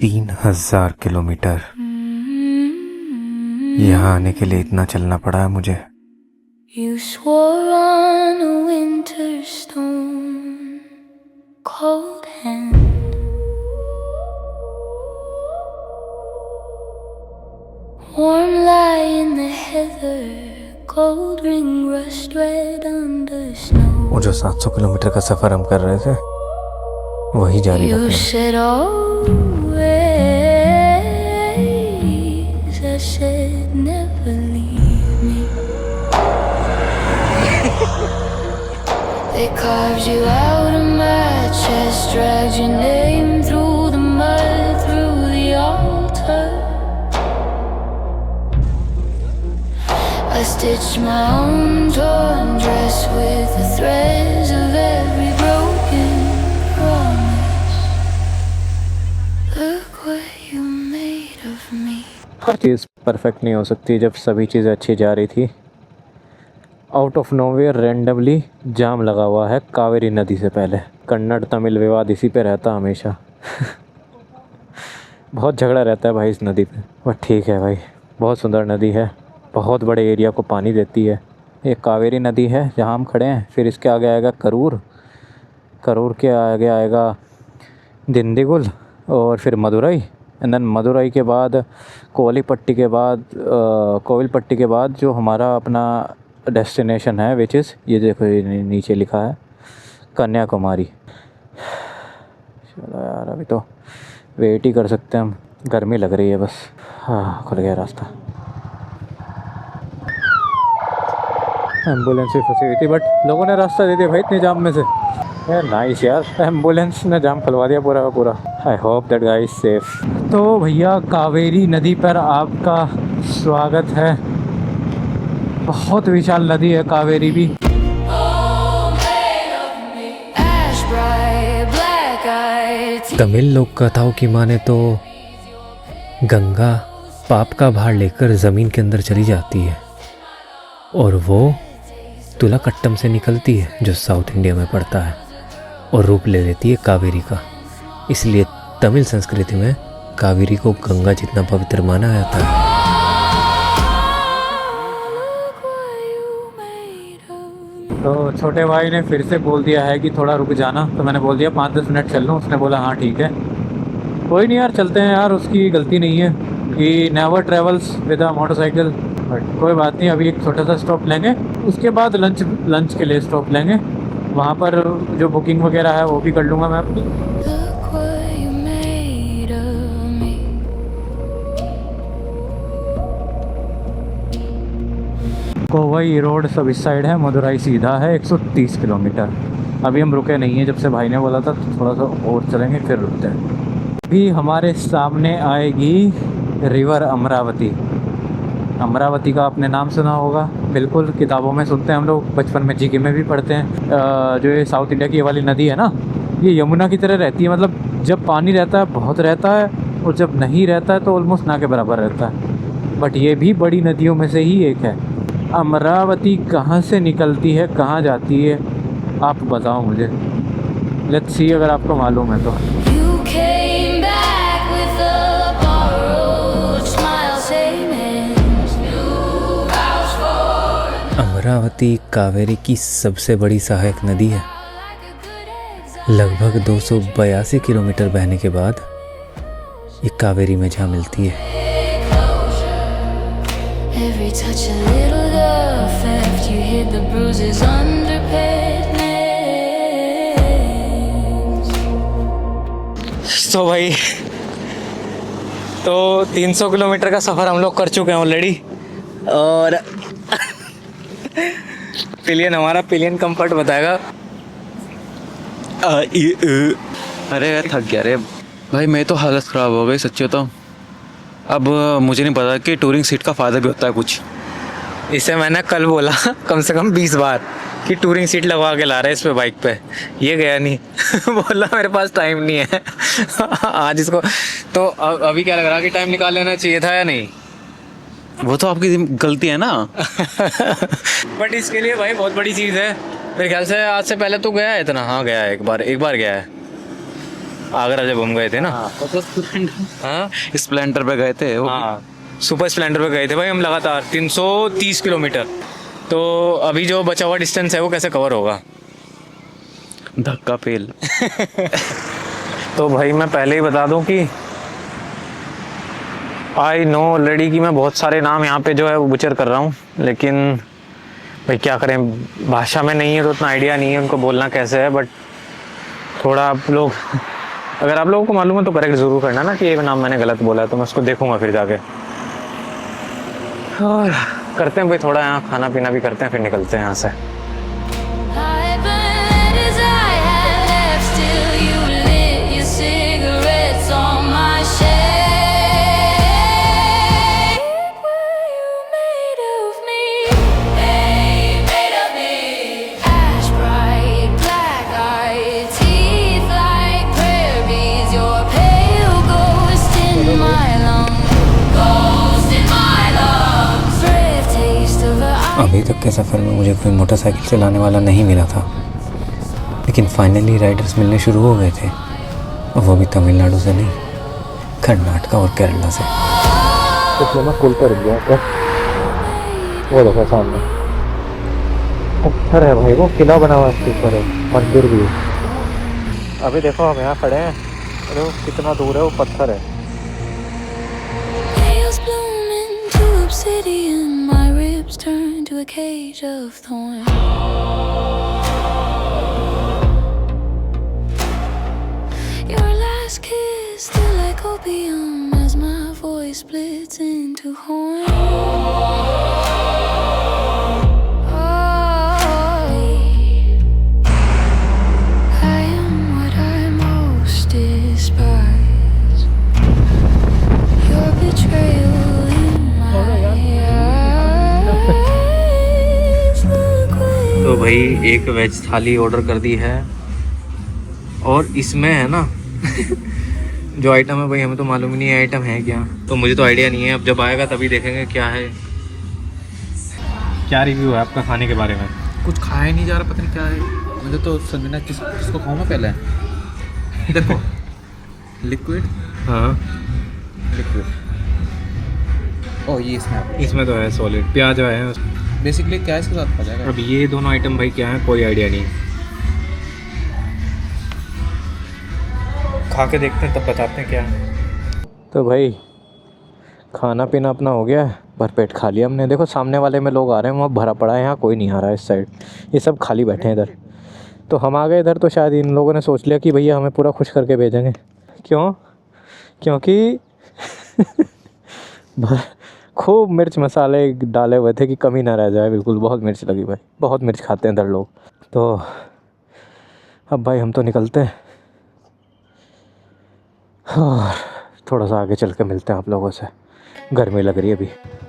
3000 kilometre यहाँ आने के लिए इतना चलना पड़ा है मुझे। You swore on a winter stone, cold hand. Warm lie in the heather, gold ring rust red under snow. वो जो 700 किलोमीटर का सफर हम कर रहे थे वही जारी You रखेंगे। said always, I said never leave me. They carved you out of my chest, dragged your name through the mud, through the altar. I stitched my own torn dress with the threads of every broken promise. Look what you made of me. Her cheese perfect नहीं हो सकती। जब सभी चीज़ें अच्छी जा रही थी, आउट ऑफ नोवेयर रैंडमली जाम लगा हुआ है कावेरी नदी से पहले। कन्नड़ तमिल विवाद इसी पे रहता हमेशा। बहुत झगड़ा रहता है भाई इस नदी पे। बट ठीक है भाई, बहुत सुंदर नदी है, बहुत बड़े एरिया को पानी देती है। ये कावेरी नदी है जहाँ हम खड़े हैं। फिर इसके आगे आएगा करूर, करूर के आगे आएगा दिंडीगुल और फिर मदुरई। एंड देन मदुरई के बाद कोविलपट्टी के बाद कोविलपट्टी के बाद जो हमारा अपना डेस्टिनेशन है विच इज़, ये देखो ये नीचे लिखा है कन्याकुमारी। चलो यार अभी तो वेट ही कर सकते हैं हम, गर्मी लग रही है बस। हाँ खुल गया रास्ता। एम्बुलेंस भी फंसी हुई थी बट लोगों ने रास्ता दे दिया भाई इतने जाम में से। यार नाइस यार, एम्बुलेंस ने जाम खुलवा दिया पूरा का पूरा। I hope that guys is safe. तो भैया कावेरी नदी पर आपका स्वागत है। बहुत विशाल नदी है कावेरी भी। तमिल लोक कथाओं की माने तो गंगा पाप का भार लेकर ज़मीन के अंदर चली जाती है और वो तुलाकट्टम से निकलती है जो साउथ इंडिया में पड़ता है और रूप ले लेती है कावेरी का। इसलिए तमिल संस्कृति में कावेरी को गंगा जितना पवित्र माना जाता है। तो छोटे भाई ने फिर से बोल दिया है कि थोड़ा रुक जाना, तो मैंने बोल दिया 5-10 मिनट चल लूँ। उसने बोला हाँ ठीक है। कोई नहीं यार चलते हैं यार, उसकी गलती नहीं है कि never travels with a motorcycle. But कोई बात नहीं, अभी एक छोटा सा स्टॉप लेंगे, उसके बाद लंच के लिए स्टॉप लेंगे। वहाँ पर जो बुकिंग वगैरह है वो भी कर लूँगा मैं अपनी। कोवई रोड सब इस साइड है, मदुरई सीधा है 130 किलोमीटर। अभी हम रुके नहीं हैं, जब से भाई ने बोला था तो थोड़ा सा और चलेंगे फिर रुकते हैं। अभी हमारे सामने आएगी रिवर अमरावती। अमरावती का आपने नाम सुना होगा, बिल्कुल किताबों में सुनते हैं हम लोग, बचपन में जीके में भी पढ़ते हैं। जो ये साउथ इंडिया की ये वाली नदी है ना, ये यमुना की तरह रहती है। मतलब जब पानी रहता है बहुत रहता है और जब नहीं रहता है तो ऑलमोस्ट ना के बराबर रहता है। बट ये भी बड़ी नदियों में से ही एक है। अमरावती कहाँ से निकलती है, कहाँ जाती है, आप बताओ मुझे। लेट्स सी अगर आपको मालूम है तो। अमरावती कावेरी की सबसे बड़ी सहायक नदी है। लगभग 282 किलोमीटर बहने के बाद ये कावेरी में जा मिलती है। तो भाई तो 300 किलोमीटर का सफ़र हम लोग कर चुके हैं ऑलरेडी और पिलियन हमारा पिलियन कंफर्ट बताएगा। अरे यार थक गया रे भाई, मैं तो हालत ख़राब हो गई सच्ची बताऊं। अब मुझे नहीं पता कि टूरिंग सीट का फ़ायदा भी होता है कुछ। इसे मैंने कल बोला कम से कम 20 बार कि टूरिंग सीट लगवा के ला रहे इस पे बाइक पे, ये गया नहीं। बोला मेरे पास टाइम नहीं है। आज इसको तो अभी क्या लग रहा है कि टाइम निकाल लेना चाहिए था या नहीं? वो तो आपकी गलती है ना। बट इसके लिए भाई बहुत बड़ी चीज़ है मेरे ख्याल से। आज से पहले तो गया है इतना? हाँ गया है, एक बार गया है। आगरा जब हम गए थे ना। हाँ स्प्लेंडर पे गए थे वो। हाँ सुपर स्प्लेंडर पे गए थे भाई हम लगातार 330 किलोमीटर। तो अभी जो बचा हुआ डिस्टेंस है वो कैसे कवर होगा? धक्का फेल। तो भाई मैं पहले ही बता दूं कि आई नो ऑलरेडी कि मैं बहुत सारे नाम यहाँ पे जो है वो बुचर कर रहा हूँ, लेकिन भाई क्या करें, भाषा में नहीं है तो उतना आइडिया नहीं है उनको बोलना कैसे है। बट थोड़ा आप लोग, अगर आप लोगों को मालूम है तो करेक्ट ज़रूर करना ना कि ये नाम मैंने गलत बोला है, तो मैं उसको देखूंगा फिर जाके। और करते हैं भाई थोड़ा यहाँ खाना पीना भी करते हैं, फिर निकलते हैं यहाँ से। I burned as I had left till you lit your cigarettes on my shade. Were you made of me? Hey, made of me. Ash bright, black-eyed teeth like prayer beads. Your pale ghost in my lungs. Ghost in my lungs. Brave taste of a अभी तक के सफ़र में मुझे कोई motorcycle चलाने वाला नहीं मिला था, लेकिन फाइनली राइडर्स मिलने शुरू हो गए थे, और वो भी तमिलनाडु से नहीं, कर्नाटक और केरला से। इसलिए मैं पुल पर गया था, वो देखो सामने पत्थर है भाई, वो किला बना हुआ है इसके ऊपर, है मंदिर भी है। अभी देखो हम यहाँ खड़े हैं, अरे वो कितना दूर है, वो पत्थर है। Nails bloom into obsidian, my ribs turn to a cage of thorns. Your last kiss still like opium as my voice splits into horn. I am what I most despise. Your betrayal in my eyes. Look where तो भाई एक veg थाली order कर दी है, और इसमें है ना जो आइटम है भाई हमें तो मालूम ही नहीं है आइटम है क्या, तो मुझे तो आइडिया नहीं है। अब जब आएगा तभी देखेंगे क्या है। क्या रिव्यू है आपका खाने के बारे में? कुछ खाया ही नहीं जा रहा, पता नहीं क्या है। मुझे तो समझ ना किसको खाऊं मैं पहले। देखो लिक्विड, हाँ लिक्विड। ओ ये इसमें तो है सॉलिड प्याज है। बेसिकली क्या इसके साथ खा जाएगा? अब ये दोनों आइटम भाई क्या है कोई आइडिया नहीं, खा के देखते हैं तब बताते हैं क्या है। तो भाई खाना पीना अपना हो गया है, भरपेट खा लिया हमने। देखो सामने वाले में लोग आ रहे हैं, वहाँ भरा पड़ा है, यहाँ कोई नहीं आ रहा है इस साइड, ये सब खाली बैठे हैं इधर। तो हम आ गए इधर, तो शायद इन लोगों ने सोच लिया कि भैया हमें पूरा खुश करके भेजेंगे। क्यों? क्योंकि खूब मिर्च मसाले डाले हुए थे कि कमी ना रह जाए, बिल्कुल बहुत मिर्च लगी भाई, बहुत मिर्च खाते हैं इधर लोग। तो अब भाई हम तो निकलते हैं, और थोड़ा सा आगे चल के मिलते हैं आप लोगों से। गर्मी लग रही है अभी।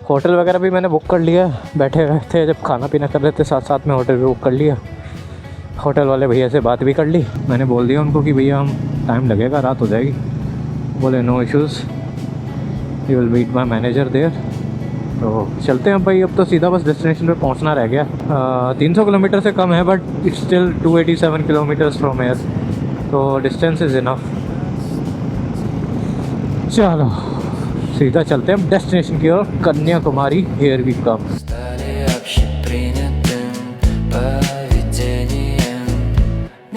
होटल वगैरह भी मैंने बुक कर लिया, बैठे हुए थे जब खाना पीना कर रहे थे साथ साथ में होटल भी बुक कर लिया। होटल वाले भैया से बात भी कर ली, मैंने बोल दिया उनको कि भैया हम टाइम लगेगा, रात हो जाएगी। बोले no issues, you will meet my manager there. तो चलते हैं भाई, अब तो सीधा बस डेस्टिनेशन पे पहुंचना रह गया। 300 किलोमीटर से कम है, but it's still 287 kilometres from air, तो डिस्टेंस इज़ इनफ। चलो सीधा चलते हैं डेस्टिनेशन की ओर, कन्याकुमारी, हियर वी कम। Стали общепринятым поведением.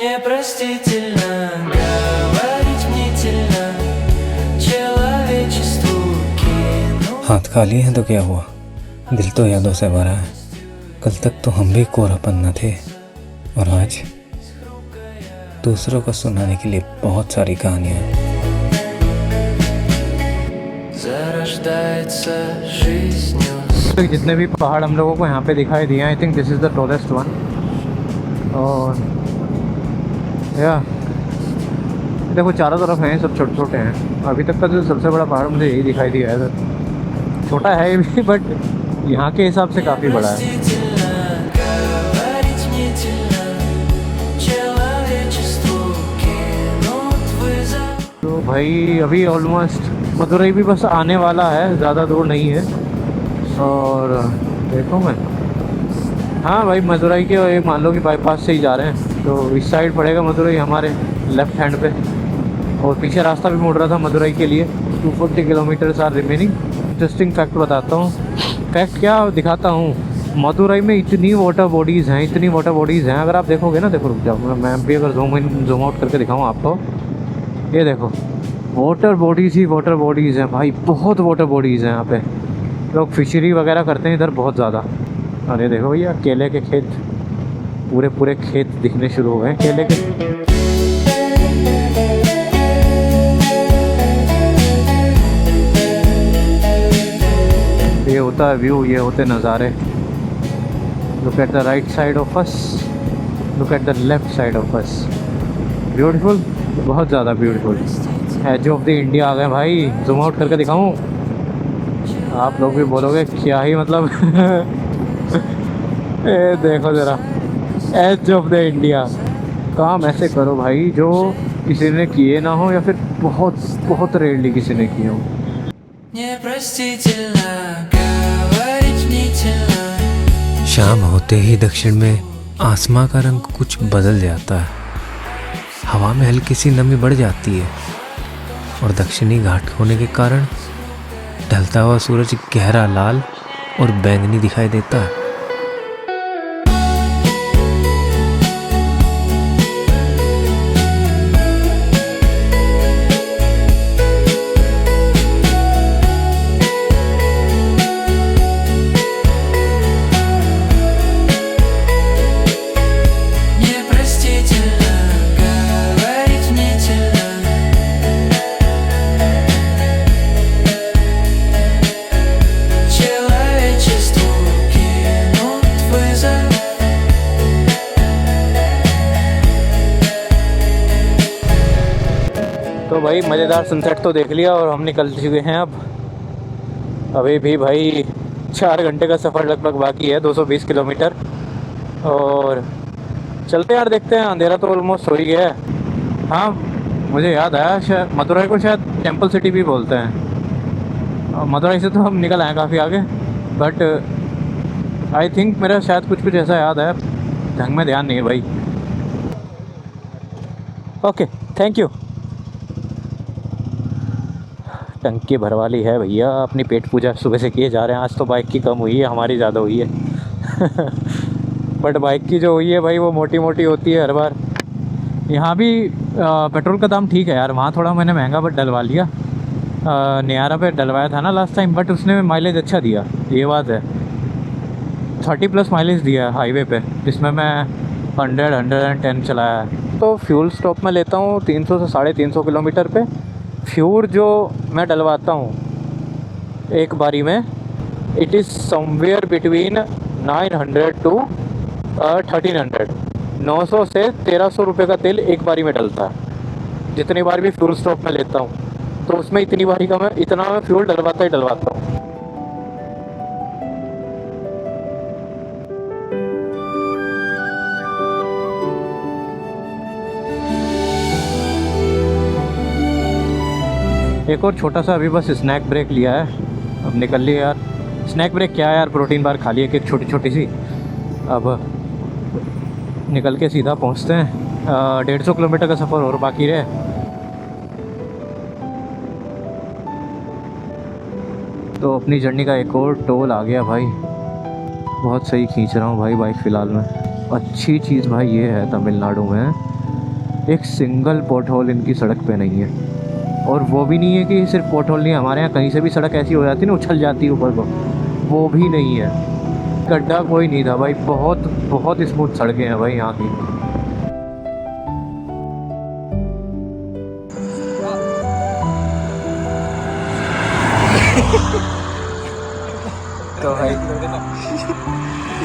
Непростительно говорить мнительно человечеству кино. हाथ खाली है तो क्या हुआ, दिल तो यादों से भरा है। कल तक तो हम भी कोरापन न थे, और आज दूसरों को सुनाने के लिए बहुत सारी कहानियाँ हैं। Зарождается жизнью. तो जितने भी पहाड़ हम लोगों को यहाँ पे दिखाई दिए, I think this is the tallest one. और या देखो चारों तरफ हैं, सब छोटे छोटे हैं। अभी तक का जो सबसे बड़ा पहाड़ मुझे यही दिखाई दिया है, छोटा है भी बट यहाँ के हिसाब से काफ़ी बड़ा है। Простительно говорить мнительно человечеству кинут вызов. तो भाई अभी ऑलमोस्ट मदुरई भी बस आने वाला है, ज़्यादा दूर नहीं है। और देखो मैं, हाँ भाई मदुरई के मान लो कि बाईपास से ही जा रहे हैं, तो इस साइड पड़ेगा मदुरई हमारे लेफ़्ट हैंड पे। और पीछे रास्ता भी मुड़ रहा था मदुरई के लिए। 240 kilometres are remaining. Interesting fact बताता हूँ, फैक्ट क्या दिखाता हूँ। मदुरई में इतनी वाटर बॉडीज़ हैं, इतनी वाटर बॉडीज़ हैं, अगर आप देखोगे ना, देखो रुक जाओ, मैं मैप भी अगर जूम इन जूम आउट करके दिखाऊँ आपको, ये देखो वाटर बॉडीज़ ही वाटर बॉडीज़ हैं भाई, बहुत वाटर बॉडीज़ हैं यहाँ पे। लोग फिशरी वगैरह करते हैं इधर बहुत ज़्यादा। और ये देखो भैया केले के खेत, पूरे पूरे खेत दिखने शुरू हो गए केले के। ये होता है व्यू, ये होते नज़ारे। Look at the right side of us, look at the left side of us. Beautiful, बहुत ज़्यादा beautiful. Edge of the India आ गए भाई। जूम आउट करके दिखाऊं, आप लोग भी बोलोगे क्या ही मतलब। ए देखो ज़रा, एज ऑफ द इंडिया। काम ऐसे करो भाई जो किसी ने किए ना हो, या फिर बहुत बहुत रेयरली किसी ने किए हो। Непростительно говорить нечего. शाम होते ही दक्षिण में आसमां का रंग कुछ बदल जाता है। हवा में हल्की सी नमी बढ़ जाती है और दक्षिणी घाट होने के कारण ढलता हुआ सूरज गहरा लाल और बैंगनी दिखाई देता है। Непростительно говорить нечего. Человечеству кинут вызов. तो भाई मज़ेदार सनसेट तो देख लिया और हम निकल चुके हैं अब। अभी भी भाई 4 घंटे का सफ़र लगभग बाकी है, 220 किलोमीटर। और चलते यार, देखते हैं। अंधेरा तो ऑलमोस्ट हो ही गया है। हाँ मुझे याद आया, शायद मदुरई को शायद टेम्पल सिटी भी बोलते हैं। और मदुरई से तो हम निकल आए काफ़ी आगे, बट आई थिंक मेरा शायद कुछ कुछ ऐसा याद है, ढंग में ध्यान नहीं है भाई। Okay thank you. टंकी भरवाली है भैया, अपनी पेट पूजा सुबह से किए जा रहे हैं। आज तो बाइक की कम हुई है, हमारी ज़्यादा हुई है। बट बाइक की जो हुई है भाई वो मोटी मोटी होती है हर बार। यहाँ भी पेट्रोल का दाम ठीक है यार, वहाँ थोड़ा मैंने महंगा बट डलवा लिया। नियारा पे डलवाया था ना लास्ट टाइम, बट उसने माइलेज अच्छा दिया, ये बात है। 30+ माइलेज दिया है हाईवे पे, जिसमें मैं 110 चलाया है। तो फ्यूल स्टॉप में लेता हूँ 300 से 350 किलोमीटर पे। फ्यूल जो मैं डलवाता हूँ एक बारी में, it is somewhere between 900 to 1300। 900 से 1300 रुपये का तेल एक बारी में डलता है, जितनी बार भी फ्यूल स्टॉप में लेता हूँ। तो उसमें इतनी बारी का मैं इतना मैं फ्यूल डलवाता ही डलवाता हूँ। एक और छोटा सा अभी बस स्नैक ब्रेक लिया है, अब निकल लिया यार। स्नैक ब्रेक क्या है यार, प्रोटीन बार खा ली एक छोटी छोटी सी। अब निकल के सीधा पहुंचते हैं। 150 किलोमीटर का सफ़र और बाकी रहे। तो अपनी जर्नी का एक और टोल आ गया भाई। बहुत सही खींच रहा हूँ भाई बाइक फ़िलहाल में। अच्छी चीज़ भाई ये है तमिलनाडु में, एक सिंगल पोर्ट होल इनकी सड़क पे नहीं है। और वो भी नहीं है कि सिर्फ पोर्ट होल नहीं है, हमारे यहाँ कहीं से भी सड़क ऐसी हो जाती है ना, उछल जाती है ऊपर को, वो भी नहीं है। गड्ढा कोई नहीं था भाई, बहुत बहुत स्मूथ सड़कें हैं भाई यहाँ की। तो भाई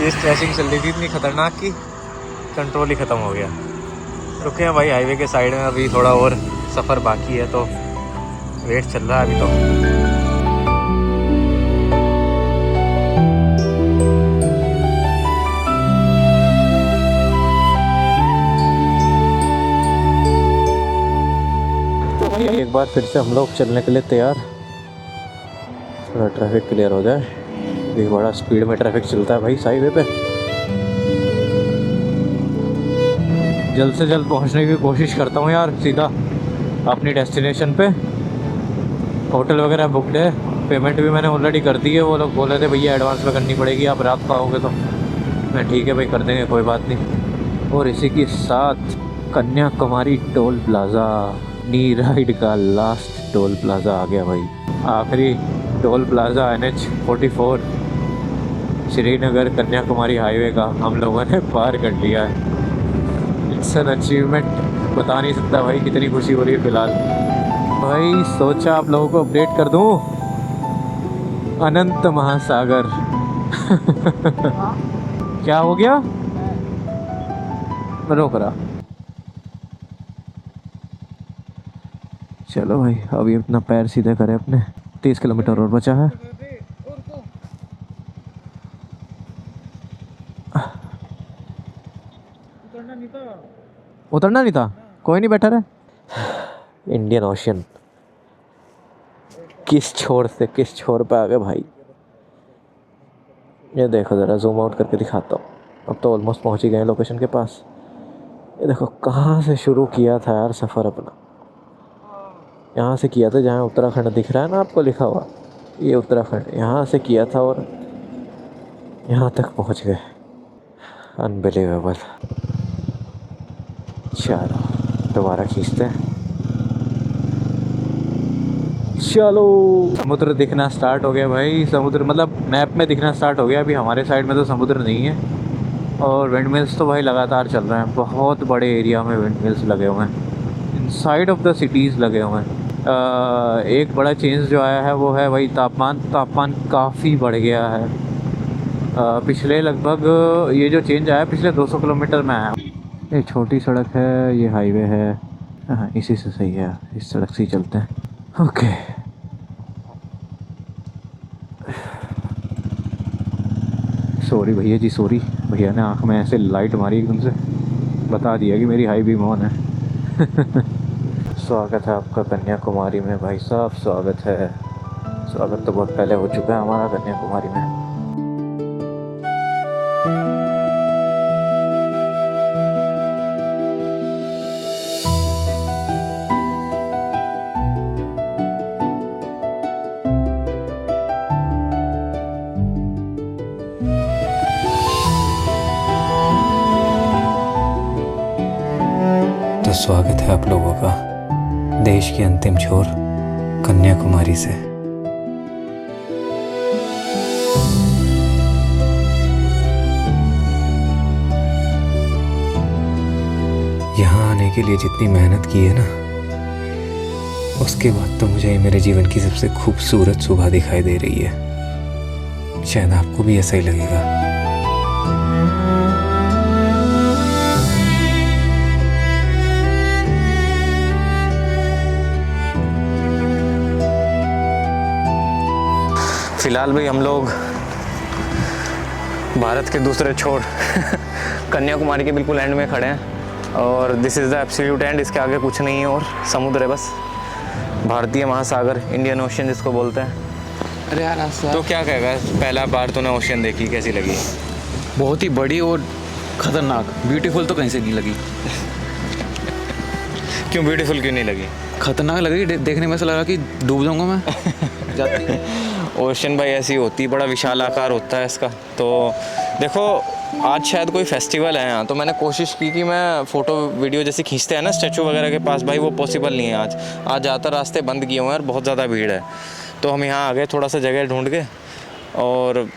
ये स्ट्रेचिंग चल रही थी इतनी खतरनाक की, कंट्रोल ही ख़त्म हो गया। रुके हैं भाई हाईवे के साइड में, अभी थोड़ा और सफ़र बाकी है, तो वेट चल रहा है अभी तो। तो भाई एक बार फिर से हम लोग चलने के लिए तैयार। थोड़ा ट्रैफिक क्लियर हो जाए, एक बड़ा स्पीड में ट्रैफिक चलता है भाई हाईवे पे। जल्द से जल्द पहुंचने की कोशिश करता हूं यार सीधा, अपनी डेस्टिनेशन पे। होटल वगैरह बुकड है, पेमेंट भी मैंने ऑलरेडी कर दी है। वो लोग बोल रहे थे भैया एडवांस में करनी पड़ेगी, आप रात को आओगे तो। मैं ठीक है भाई कर देंगे, कोई बात नहीं। और इसी के साथ कन्याकुमारी टोल प्लाज़ा, नी राइड का लास्ट टोल प्लाज़ा आ गया भाई। आखिरी toll plaza NH44 Srinagar Kanyakumari highway का हम लोगों ने पार कर लिया है। इट्स एन अचीवमेंट, बता नहीं सकता भाई कितनी खुशी हो रही है फ़िलहाल। भाई सोचा आप लोगों को अपडेट कर दूं, अनंत महासागर क्या हो गया, रोक रहा। चलो भाई अभी अपना पैर सीधे करें अपने। 30 किलोमीटर और बचा है। उतरना नहीं था, कोई नहीं, बैठा रहे। इंडियन ओशन किस छोर से किस छोर पे आ गए भाई। ये देखो ज़रा जूम आउट करके दिखाता हूँ। अब तो ऑलमोस्ट पहुँच ही गए लोकेशन के पास। ये देखो कहाँ से शुरू किया था यार सफ़र अपना। यहाँ से किया था, जहाँ उत्तराखंड दिख रहा है ना आपको लिखा हुआ, ये उत्तराखंड, यहाँ से किया था और यहाँ तक पहुँच गए। अनबिलीवेबल। चलो दोबारा खींचते हैं। चलो समुद्र दिखना स्टार्ट हो गया भाई। समुद्र मतलब मैप में दिखना स्टार्ट हो गया। अभी हमारे साइड में तो समुद्र नहीं है और विंड मिल्स तो भाई लगातार चल रहे हैं। बहुत बड़े एरिया में विंड मिल्स लगे हुए हैं, इन साइड ऑफ द सिटीज़ लगे हुए हैं। एक बड़ा चेंज जो आया है वो है भाई तापमान काफ़ी बढ़ गया है। पिछले लगभग ये जो चेंज आया पिछले 200 किलोमीटर में आया। ये छोटी सड़क है, ये हाईवे है। हाँ इसी से सही है, इस सड़क से ही चलते हैं। ओके सॉरी भैया जी, सॉरी। भैया ने आँख में ऐसे लाइट मारी एकदम से, बता दिया कि मेरी हाई बीम ऑन है। स्वागत है आपका कन्याकुमारी में भाई साहब, स्वागत है। स्वागत तो बहुत पहले हो चुका है हमारा कन्याकुमारी में। तो स्वागत है आप लोगों का देश के अंतिम छोर कन्याकुमारी से। यहाँ आने के लिए जितनी मेहनत की है ना, उसके बाद तो मुझे मेरे जीवन की सबसे खूबसूरत सुबह दिखाई दे रही है। शायद आपको भी ऐसा ही लगेगा। फिलहाल भाई हम लोग भारत के दूसरे छोर कन्याकुमारी के बिल्कुल एंड में खड़े हैं और this is the absolute and. इसके आगे कुछ नहीं है और समुद्र है बस, भारतीय महासागर, इंडियन ओशन जिसको बोलते हैं। अरे यार तो क्या कहेगा, पहला बार तूने ओशन देखी, कैसी लगी? बहुत ही बड़ी और खतरनाक। ब्यूटीफुल तो कहीं से नहीं लगी। क्यों ब्यूटीफुल क्यों नहीं लगी? खतरनाक लगी, देखने में ऐसा लगा कि डूब जाऊंगा मैं। ओशन भाई ऐसी होती, बड़ा विशाल आकार होता है इसका। तो देखो आज शायद कोई फेस्टिवल है यहाँ, तो मैंने कोशिश की कि मैं फ़ोटो वीडियो जैसे खींचते हैं ना स्टैचू वगैरह के पास, भाई वो पॉसिबल नहीं है आज ज़्यादातर रास्ते बंद किए हुए हैं और बहुत ज़्यादा भीड़ है। तो हम यहाँ आ गए थोड़ा सा जगह ढूंढ के, और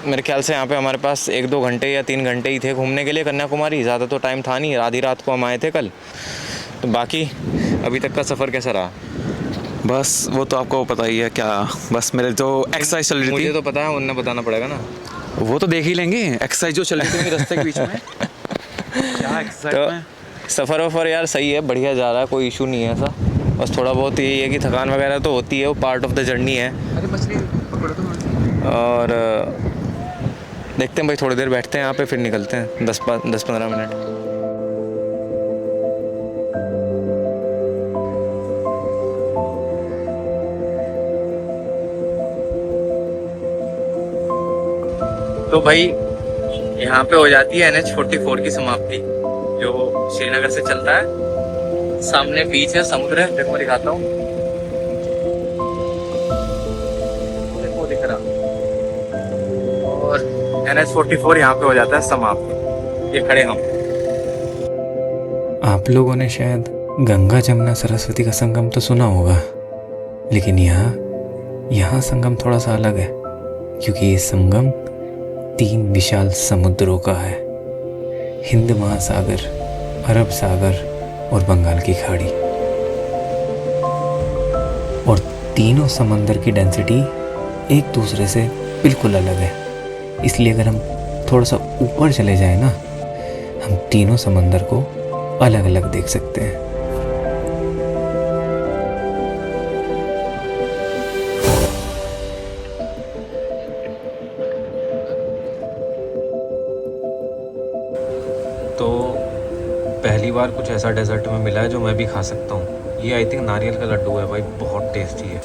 मेरे ख्याल से यहाँ पे हमारे पास 1-2 घंटे या 3 घंटे ही थे घूमने के लिए कन्याकुमारी। ज़्यादा तो टाइम था नहीं, आधी रात को हम आए थे कल। तो बाकी अभी तक का सफ़र कैसा रहा? बस वो तो आपको पता ही है क्या, बस मेरे जो एक्सरसाइज चल रही मुझे थी, तो पता है, उन्हें बताना पड़ेगा ना। वो तो देख ही लेंगे। एक्सरसाइज जो चल रही थी मेरे रास्ते के बीच में। क्या एक्सरसाइज में? तो सफ़र वफ़र यार सही है, बढ़िया जा रहा है, कोई इशू नहीं है ऐसा। बस थोड़ा बहुत यही है कि थकान वगैरह तो होती है, वो पार्ट ऑफ द जर्नी है। अरे मछली पकड़ो तो। और देखते हैं भाई, थोड़ी देर बैठते हैं यहाँ पे, फिर निकलते हैं 10-15 मिनट। तो भाई यहाँ पे हो जाती है NH44 की समाप्ति, जो श्रीनगर से चलता है। सामने बीच है, समुद्र है, देखो मैं दिखाता हूँ। देखो दिख रहा। और NH44 यहाँ पे हो जाता है समाप्त। ये खड़े हम। आप लोगों ने शायद गंगा जमुना सरस्वती का संगम तो सुना होगा, लेकिन यहाँ संगम थोड़ा सा अलग है, क्योंकि ये संगम 3 विशाल समुद्रों का है। हिंद महासागर, अरब सागर और बंगाल की खाड़ी। और तीनों समंदर की डेंसिटी एक दूसरे से बिल्कुल अलग है। इसलिए अगर हम थोड़ा सा ऊपर चले जाएं ना, हम तीनों समंदर को अलग अलग देख सकते हैं। तो पहली बार कुछ ऐसा डेजर्ट में मिला है जो मैं भी खा सकता हूँ। ये आई थिंक नारियल का लड्डू है भाई, बहुत टेस्टी है।